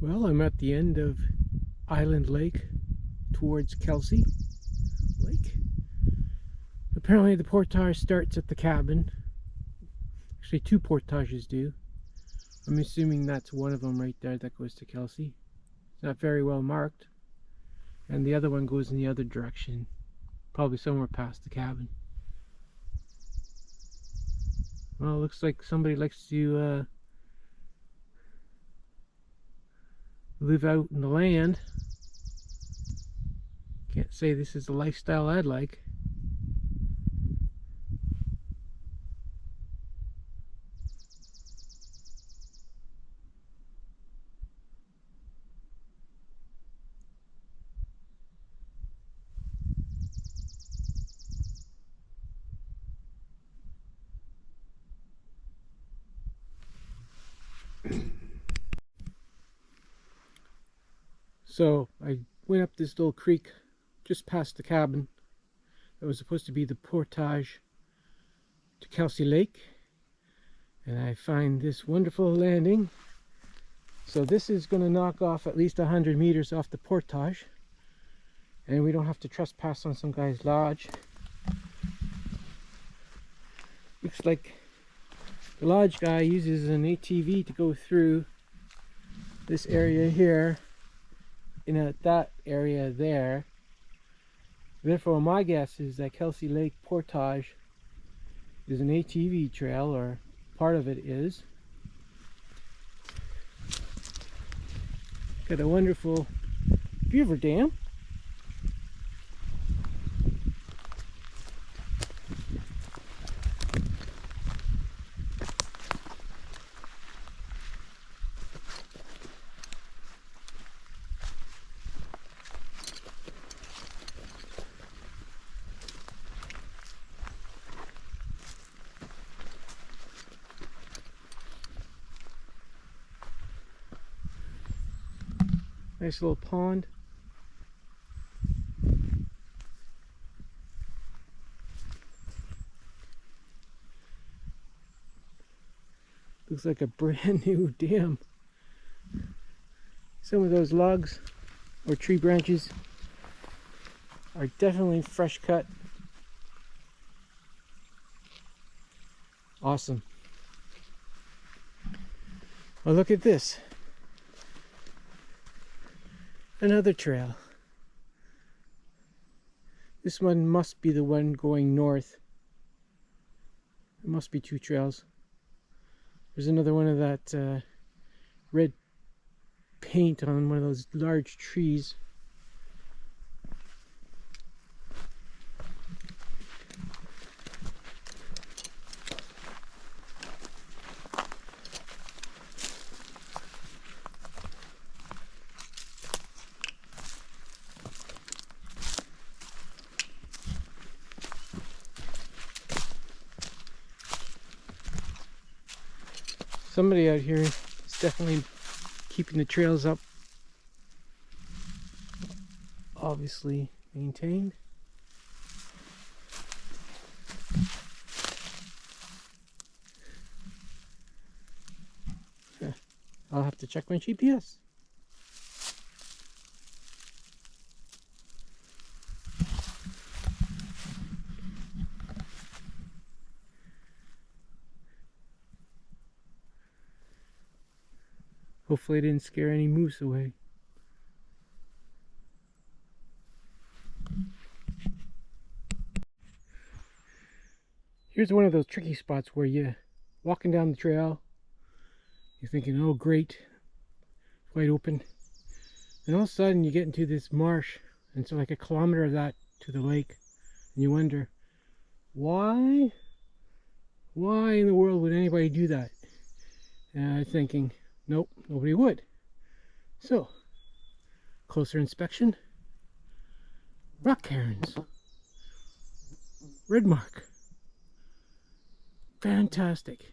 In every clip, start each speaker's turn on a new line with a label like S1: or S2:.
S1: Well, I'm at the end of Island Lake towards Kelsie Lake. Apparently the portage starts at the cabin. Actually, two portages do. I'm assuming that's one of them right there that goes to Kelsey. It's not very well marked. And the other one goes in the other direction, probably somewhere past the cabin. Well, it looks like somebody likes to live out in the land. Can't say this is the lifestyle I'd like. So I went up this little creek just past the cabin. That was supposed to be the portage to Kelsie Lake, and I find this wonderful landing. So this is going to knock off at least 100 meters off the portage, and we don't have to trespass on some guy's lodge. Looks like the lodge guy uses an ATV to go through this area here, in that area there. Therefore, my guess is that Kelsie Lake Portage is an ATV trail, or part of it is. Got a wonderful beaver dam. Nice little pond. Looks like a brand new dam. Some of those logs or tree branches are definitely fresh cut. Awesome. Well, look at this. Another trail. This one must be the one going north. There must be two trails. There's another one of that red paint on one of those large trees. Somebody out here is definitely keeping the trails up, obviously maintained. I'll have to check my GPS. Hopefully I didn't scare any moose away. Here's one of those tricky spots where you're walking down the trail, you're thinking, oh great, wide open, and all of a sudden you get into this marsh, and it's like a kilometer of that to the lake, and you wonder, why in the world would anybody do that? And I'm thinking, nope, nobody would. So, closer inspection. Rock herons. Red mark. Fantastic.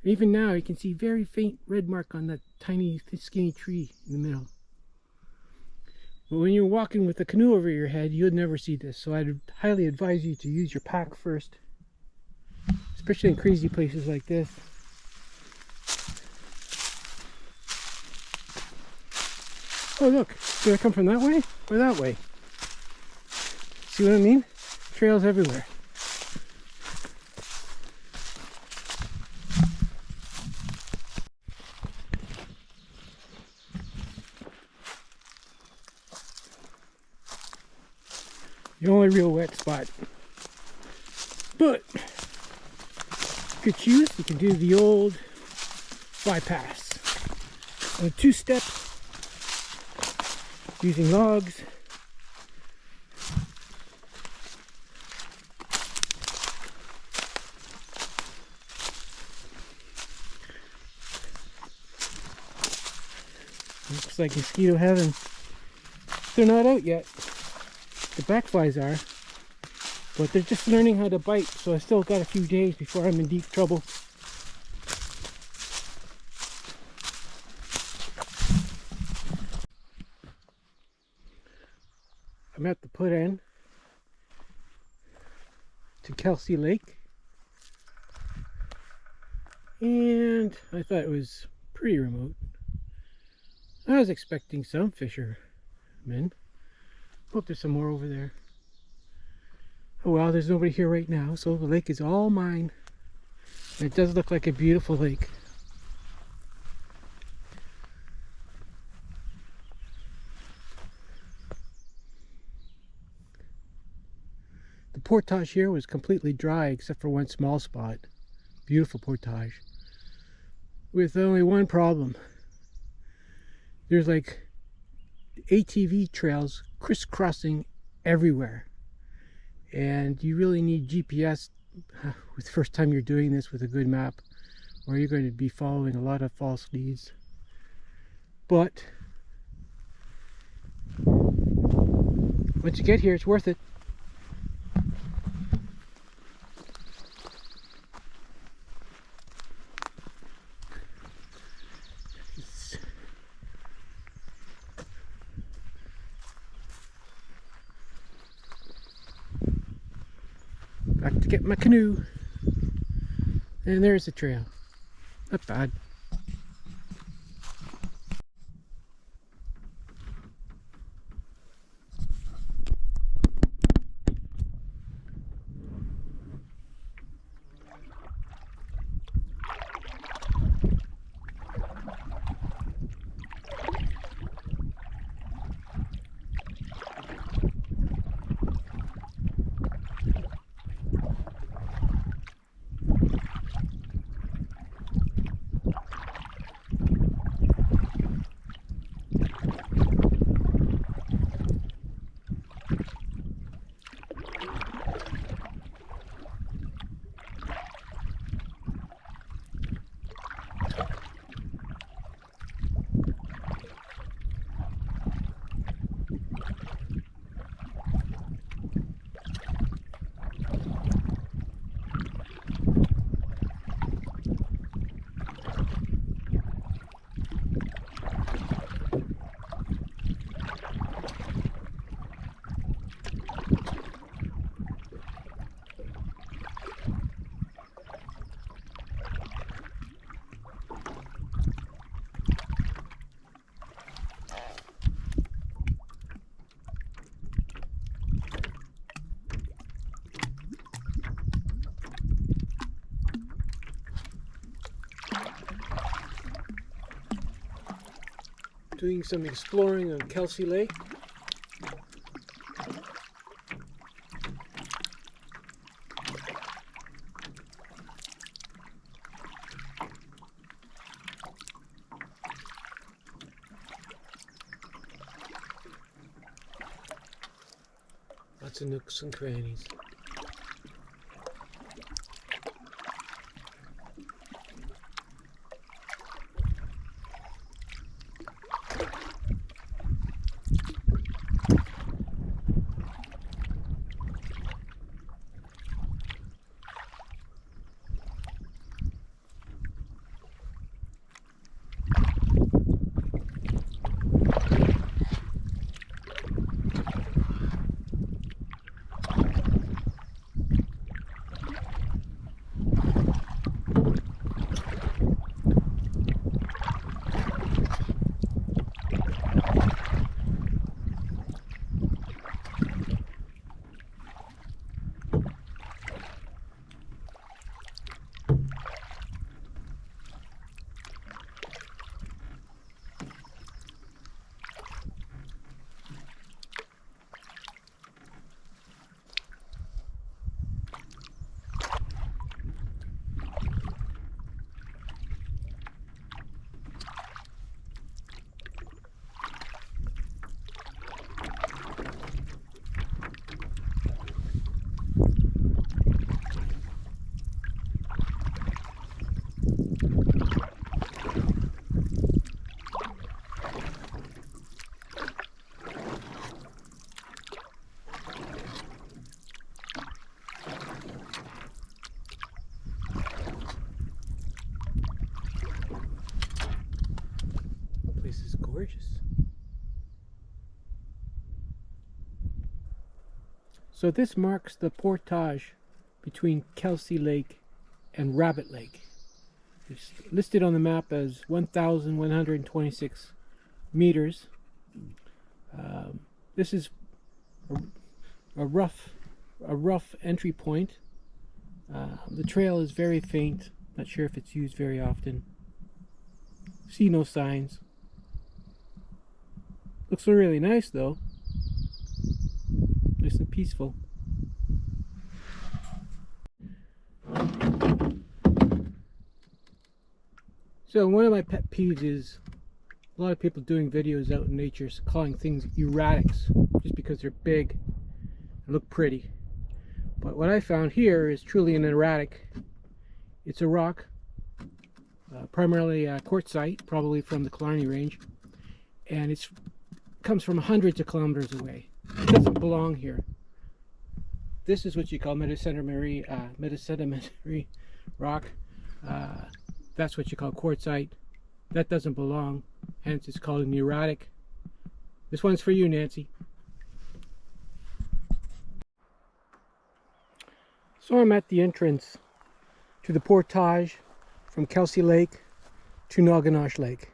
S1: And even now you can see very faint red mark on that tiny skinny tree in the middle. But when you're walking with a canoe over your head, you'd never see this. So I'd highly advise you to use your pack first. Especially in crazy places like this. Oh look, did I come from that way or that way? See what I mean? Trails everywhere. The only real wet spot. But if you choose, you can do the old bypass. A two-step using logs. Looks like mosquito heaven. They're not out yet. The back flies are, but they're just learning how to bite, so I still got a few days before I'm in deep trouble. I'm at the put end to Kelsie Lake, and I thought it was pretty remote. I was expecting some fishermen. Hope there's some more over there. Oh well, there's nobody here right now, so the lake is all mine. And it does look like a beautiful lake. The portage here was completely dry except for one small spot. Beautiful portage. With only one problem. There's like ATV trails crisscrossing everywhere, and you really need GPS with the first time you're doing this with a good map, or you're going to be following a lot of false leads. But once you get here, it's worth it. Back to get my canoe, and there's the trail. Not bad. Doing some exploring on Kelsie Lake. Lots of nooks and crannies. So this marks the portage between Kelsie Lake and Rabbit Lake. It's listed on the map as 1,126 meters. This is a rough entry point. The trail is very faint. Not sure if it's used very often. See no signs. Looks really nice though. Nice and peaceful. So one of my pet peeves is a lot of people doing videos out in nature calling things erratics just because they're big and look pretty. But what I found here is truly an erratic. It's a rock, primarily quartzite, probably from the Killarney range, and it comes from hundreds of kilometers away. It doesn't belong here. This is what you call metasedimentary rock. That's what you call quartzite. That doesn't belong, hence it's called an erratic. This one's for you, Nancy. So I'm at the entrance to the portage from Kelsie Lake to Noganosh Lake.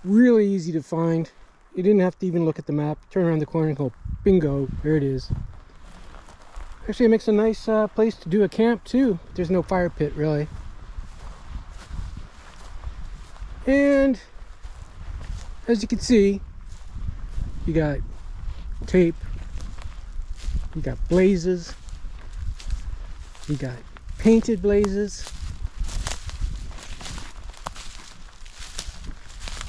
S1: Really easy to find. You didn't have to even look at the map. Turn around the corner and go, bingo, there it is. Actually, it makes a nice place to do a camp too. There's no fire pit really. And as you can see, you got tape, you got blazes, you got painted blazes,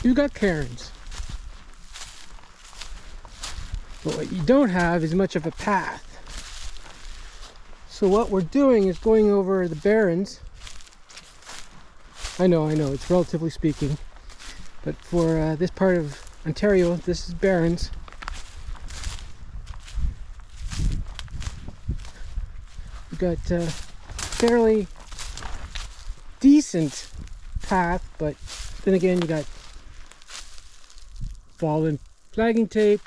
S1: you got cairns. But what you don't have is much of a path. So what we're doing is going over the barrens. I know, it's relatively speaking, but for this part of Ontario, this is barrens. We've got fairly decent path, but then again, you got fallen flagging tape,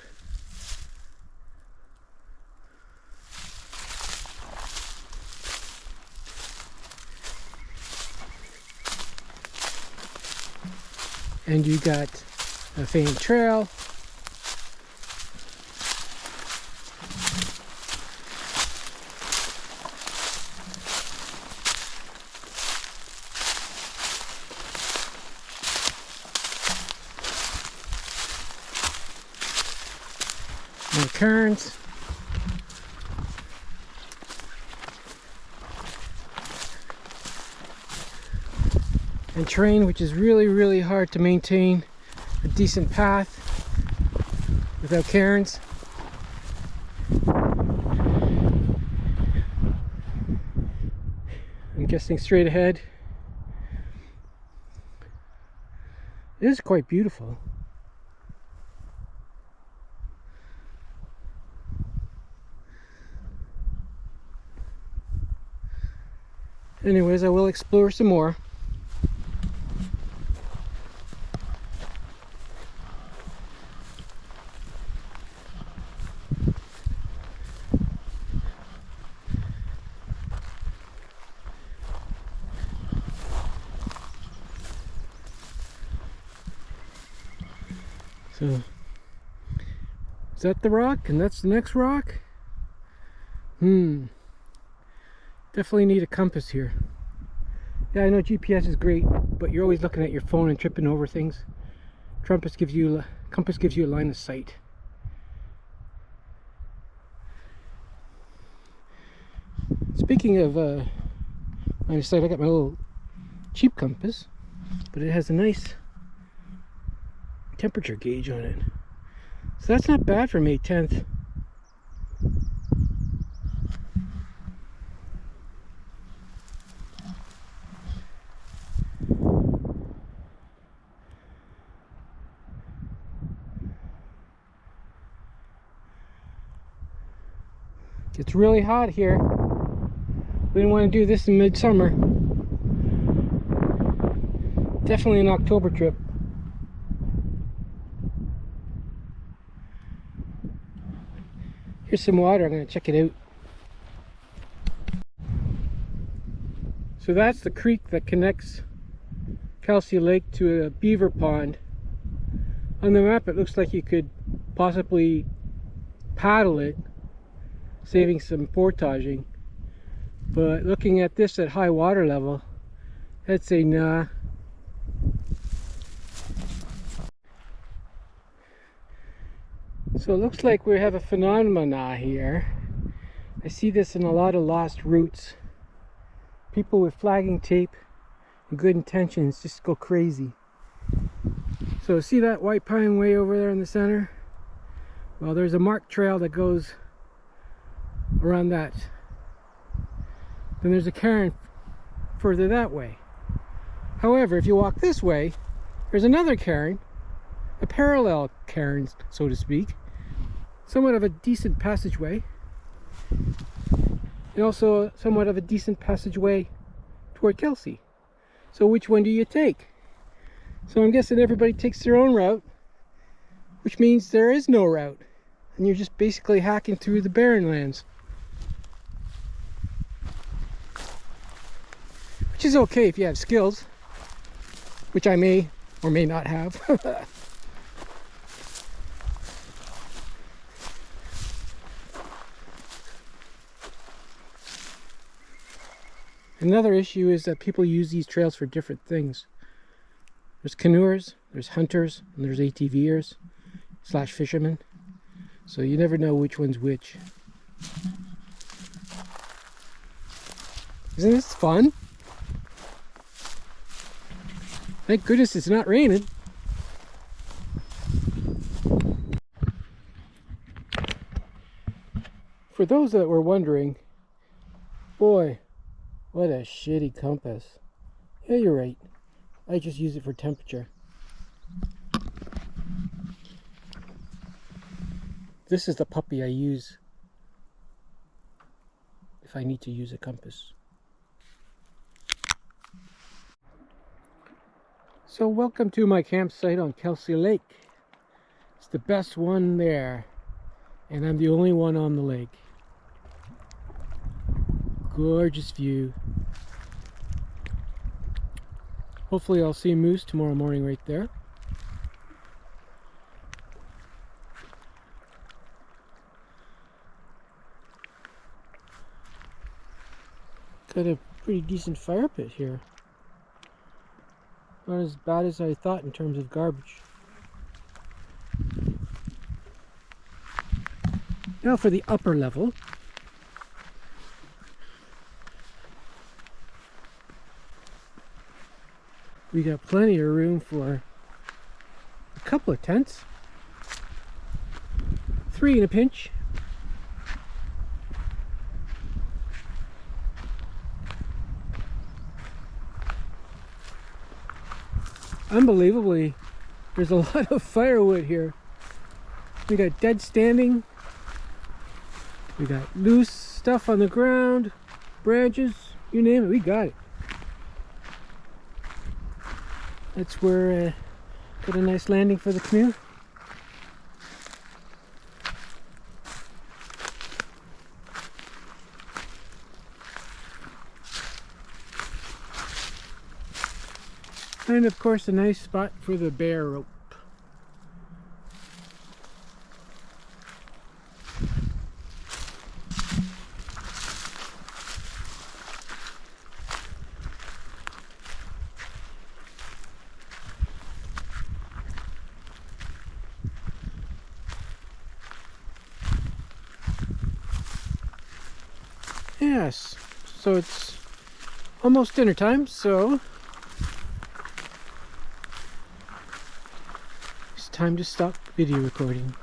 S1: and you got a faint trail. More cairns. And terrain which is really hard to maintain a decent path without cairns. I'm guessing straight ahead. It is quite beautiful. Anyways, I will explore some more. So, is that the rock? And that's the next rock? Definitely need a compass here. Yeah, I know GPS is great, but you're always looking at your phone and tripping over things. Compass gives you a line of sight. Speaking of line of sight, I got my little cheap compass, but it has a nice temperature gauge on it. So that's not bad for May 10th. It's really hot here. We didn't want to do this in midsummer. Definitely an October trip. Here's some water. I'm going to check it out. So that's the creek that connects Kelsie Lake to a beaver pond. On the map it looks like you could possibly paddle it, saving some portaging. But looking at this at high water level, I'd say nah. So it looks like we have a phenomena here. I see this in a lot of lost routes. People with flagging tape and good intentions just go crazy. So see that white pine way over there in the center? Well, there's a marked trail that goes around that. Then there's a cairn further that way. However, if you walk this way, there's another cairn, a parallel cairn, so to speak. Somewhat of a decent passageway. And also somewhat of a decent passageway toward Kelsey. So which one do you take? So I'm guessing everybody takes their own route, which means there is no route. And you're just basically hacking through the barren lands. Which is okay if you have skills, which I may or may not have. Another issue is that people use these trails for different things. There's canoers, there's hunters, and there's ATVers / fishermen. So you never know which one's which. Isn't this fun? Thank goodness it's not raining. For those that were wondering, boy, what a shitty compass. Yeah, you're right. I just use it for temperature. This is the puppy I use if I need to use a compass. So welcome to my campsite on Kelsie Lake. It's the best one there, and I'm the only one on the lake. Gorgeous view. Hopefully I'll see moose tomorrow morning right there. Got a pretty decent fire pit here. Not as bad as I thought in terms of garbage. Now for the upper level. We got plenty of room for a couple of tents. 3 in a pinch. Unbelievably, there's a lot of firewood here. We got dead standing. We got loose stuff on the ground, branches, you name it, we got it. That's where got a nice landing for the canoe. And of course a nice spot for the bear rope. Yes, so it's almost dinner time, so it's time to stop video recording.